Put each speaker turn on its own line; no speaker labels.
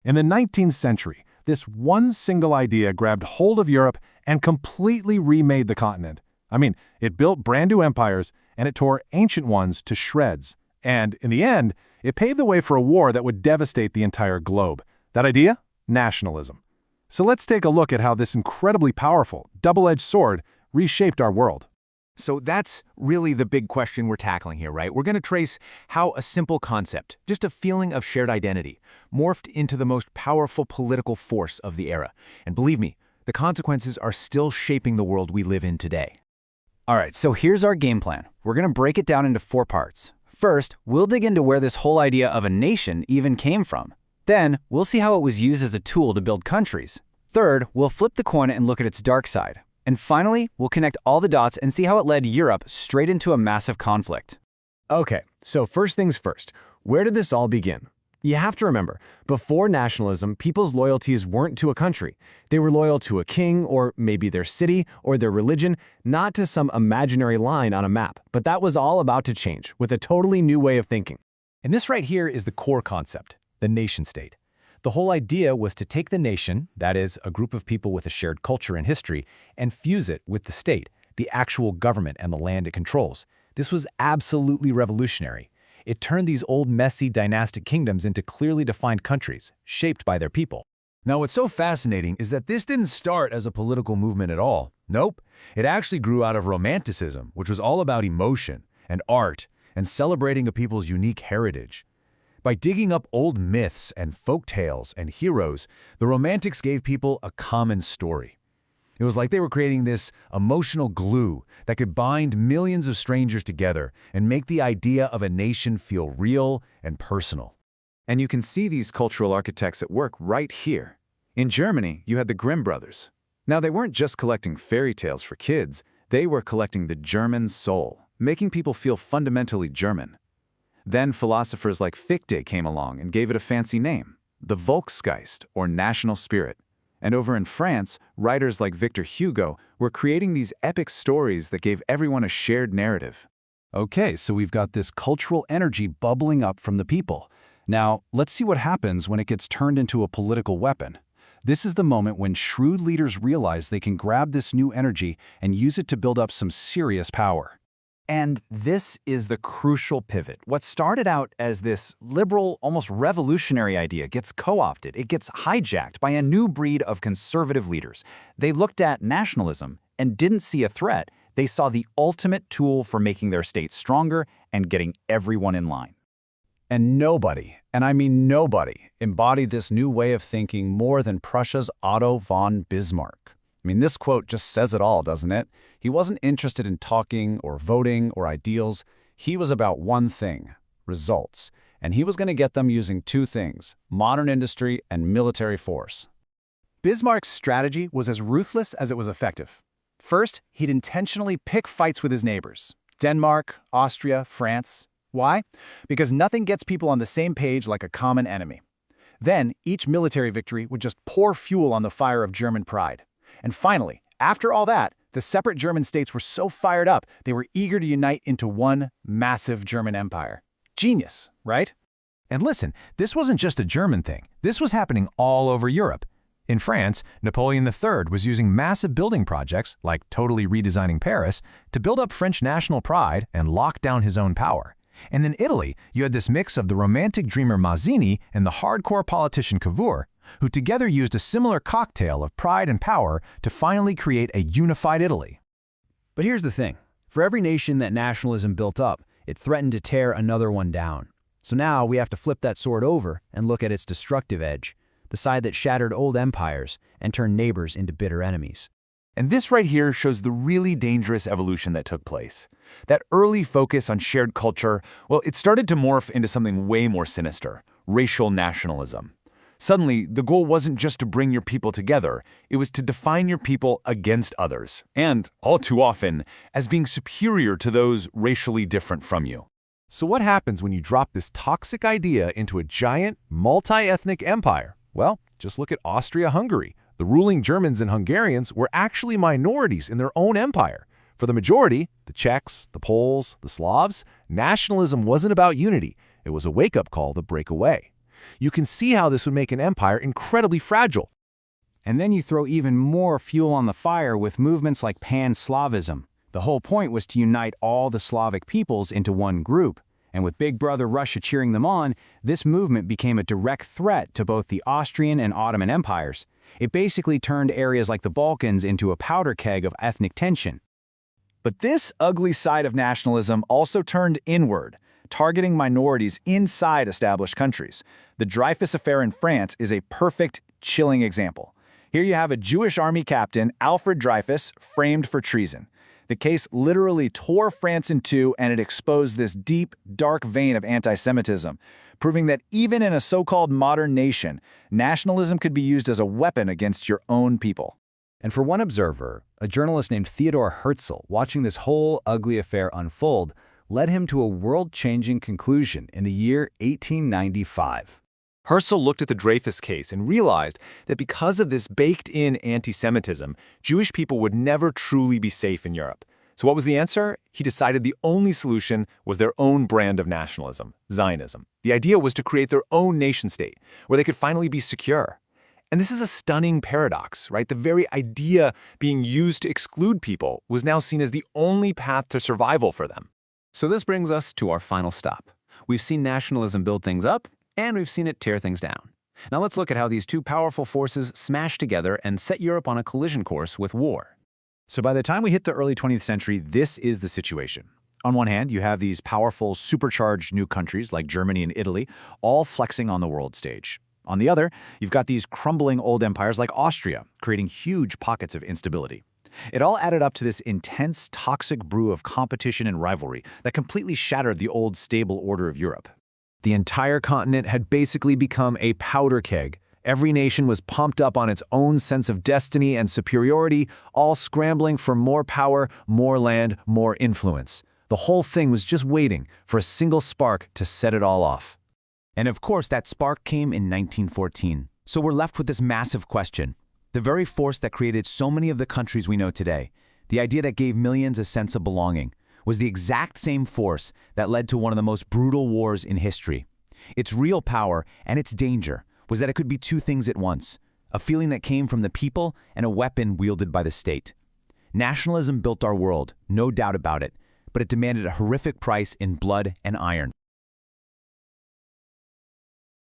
In the 19th century, this one single idea grabbed hold of Europe and completely remade the continent. I mean, it built brand new empires, and it tore ancient ones to shreds. And, in the end, it paved the way for a war that would devastate the entire globe. That idea? Nationalism. So let's take a look at how this incredibly powerful, double-edged sword reshaped our world.
So that's really the big question we're tackling here, right? We're going to trace how a simple concept, just a feeling of shared identity, morphed into the most powerful political force of the era. And believe me, the consequences are still shaping the world we live in today.
All right, so here's our game plan. We're going to break it down into 4 parts. First, we'll dig into where this whole idea of a nation even came from. Then, we'll see how it was used as a tool to build countries. Third, we'll flip the coin and look at its dark side. And finally, we'll connect all the dots and see how it led Europe straight into a massive conflict.
Okay, so first things first, where did this all begin? You have to remember, before nationalism, people's loyalties weren't to a country. They were loyal to a king, or maybe their city, or their religion, not to some imaginary line on a map. But that was all about to change, with a totally new way of thinking.
And this right here is the core concept, the nation-state. The whole idea was to take the nation, that is, a group of people with a shared culture and history, and fuse it with the state, the actual government and the land it controls. This was absolutely revolutionary. It turned these old, messy, dynastic kingdoms into clearly defined countries, shaped by their people.
Now, what's so fascinating is that this didn't start as a political movement at all. Nope. It actually grew out of Romanticism, which was all about emotion and art and celebrating a people's unique heritage. By digging up old myths and folk tales and heroes, the Romantics gave people a common story. It was like they were creating this emotional glue that could bind millions of strangers together and make the idea of a nation feel real and personal.
And you can see these cultural architects at work right here. In Germany, you had the Grimm brothers. Now, they weren't just collecting fairy tales for kids, they were collecting the German soul, making people feel fundamentally German. Then philosophers like Fichte came along and gave it a fancy name, the Volksgeist, or national spirit. And over in France, writers like Victor Hugo were creating these epic stories that gave everyone a shared narrative.
Okay, so we've got this cultural energy bubbling up from the people. Now, let's see what happens when it gets turned into a political weapon. This is the moment when shrewd leaders realize they can grab this new energy and use it to build up some serious power.
And this is the crucial pivot. What started out as this liberal, almost revolutionary idea gets co-opted. It gets hijacked by a new breed of conservative leaders. They looked at nationalism and didn't see a threat. They saw the ultimate tool for making their state stronger and getting everyone in line.
And nobody, and I mean nobody, embodied this new way of thinking more than Prussia's Otto von Bismarck. I mean, this quote just says it all, doesn't it? He wasn't interested in talking or voting or ideals. He was about one thing, results. And he was going to get them using 2 things, modern industry and military force.
Bismarck's strategy was as ruthless as it was effective. First, he'd intentionally pick fights with his neighbors, Denmark, Austria, France. Why? Because nothing gets people on the same page like a common enemy. Then, each military victory would just pour fuel on the fire of German pride. And finally, after all that, the separate German states were so fired up, they were eager to unite into one massive German empire. Genius, right?
And listen, this wasn't just a German thing. This was happening all over Europe. In France, Napoleon III was using massive building projects, like totally redesigning Paris, to build up French national pride and lock down his own power. And in Italy, you had this mix of the romantic dreamer Mazzini and the hardcore politician Cavour, who together used a similar cocktail of pride and power to finally create a unified Italy.
But here's the thing. For every nation that nationalism built up, it threatened to tear another one down. So now we have to flip that sword over and look at its destructive edge, the side that shattered old empires and turned neighbors into bitter enemies.
And this right here shows the really dangerous evolution that took place. That early focus on shared culture, well, it started to morph into something way more sinister, racial nationalism. Suddenly, the goal wasn't just to bring your people together, it was to define your people against others, and, all too often, as being superior to those racially different from you.
So what happens when you drop this toxic idea into a giant, multi-ethnic empire? Well, just look at Austria-Hungary. The ruling Germans and Hungarians were actually minorities in their own empire. For the majority, the Czechs, the Poles, the Slavs, nationalism wasn't about unity. It was a wake-up call to break away. You can see how this would make an empire incredibly fragile.
And then you throw even more fuel on the fire with movements like Pan-Slavism. The whole point was to unite all the Slavic peoples into one group. And with Big Brother Russia cheering them on, this movement became a direct threat to both the Austrian and Ottoman empires. It basically turned areas like the Balkans into a powder keg of ethnic tension. But this ugly side of nationalism also turned inward, targeting minorities inside established countries. The Dreyfus Affair in France is a perfect, chilling example. Here you have a Jewish army captain, Alfred Dreyfus, framed for treason. The case literally tore France in two, and it exposed this deep, dark vein of anti-Semitism, proving that even in a so-called modern nation, nationalism could be used as a weapon against your own people.
And for one observer, a journalist named Theodor Herzl, watching this whole ugly affair unfold, led him to a world-changing conclusion in the year 1895.
Herzl looked at the Dreyfus case and realized that because of this baked-in anti-Semitism, Jewish people would never truly be safe in Europe. So what was the answer? He decided the only solution was their own brand of nationalism, Zionism. The idea was to create their own nation-state, where they could finally be secure. And this is a stunning paradox, right? The very idea being used to exclude people was now seen as the only path to survival for them. So this brings us to our final stop. We've seen nationalism build things up, and we've seen it tear things down. Now let's look at how these two powerful forces smash together and set Europe on a collision course with war.
So by the time we hit the early 20th century, this is the situation. On one hand, you have these powerful, supercharged new countries like Germany and Italy, all flexing on the world stage. On the other, you've got these crumbling old empires like Austria, creating huge pockets of instability. It all added up to this intense, toxic brew of competition and rivalry that completely shattered the old stable order of Europe.
The entire continent had basically become a powder keg. Every nation was pumped up on its own sense of destiny and superiority, all scrambling for more power, more land, more influence. The whole thing was just waiting for a single spark to set it all off.
And of course, that spark came in 1914. So we're left with this massive question. The very force that created so many of the countries we know today, the idea that gave millions a sense of belonging, was the exact same force that led to one of the most brutal wars in history. Its real power and its danger was that it could be two things at once, a feeling that came from the people and a weapon wielded by the state. Nationalism built our world, no doubt about it, but it demanded a horrific price in blood and iron.